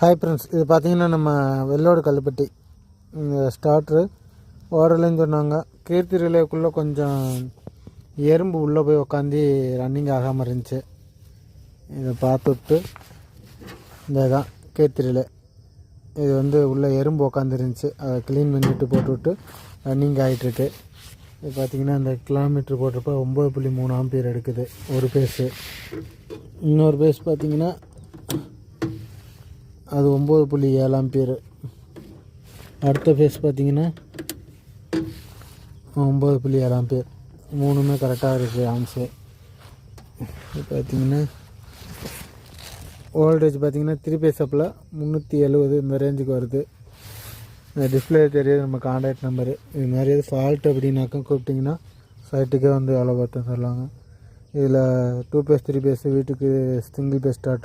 Hi friends, இது பார்த்தீங்கன்னா நம்ம வெள்ளோடு கல்லுப்பட்டி இந்த ஸ்டார்ட்ரு ஓடலைன்னு சொன்னாங்க. கீர்த்தி ரிலேக்குள்ளே கொஞ்சம் எறும்பு உள்ளே போய் உக்காந்து ரன்னிங் ஆகாமல் இருந்துச்சு. இதை பார்த்துட்டு இந்த தான் கீர்த்தி ரிலே இது உள்ளே எறும்பு உக்காந்துருந்துச்சு. அதை க்ளீன் பண்ணிவிட்டு போட்டுவிட்டு ரன்னிங் ஆகிட்டுருக்கு. இது பார்த்திங்கன்னா இந்த கிலோமீட்ரு போட்டிருப்ப 9.3 ஆம்பியர் எடுக்குது ஒரு பேஸு. இன்னொரு பேஸ் பார்த்திங்கன்னா அது 9.7 ஆம்பியர். அடுத்த ஃபேஸ் பார்த்திங்கன்னா 9.7 ஆம்பியர். மூணுமே கரெக்டாக இருக்குது ஆம்ஸு. இது பார்த்திங்கன்னா வோல்டேஜ் பார்த்திங்கன்னா 3 பேஸ் அப்பில் 370 இந்த ரேஞ்சுக்கு வருது. இந்த டிஸ்பிளே தெரியுது நம்ம கான்டாக்ட் நம்பரு. இது மாதிரி எது ஃபால்ட் அப்படின்னாக்கா கூப்பிட்டிங்கன்னா சைட்டுக்கே எவ்வளோ பார்த்து சொல்லுவாங்க. இதில் 2 பேஸ் 3 பேஸ் வீட்டுக்கு சிங்கிள் பேஸ் ஸ்டார்ட்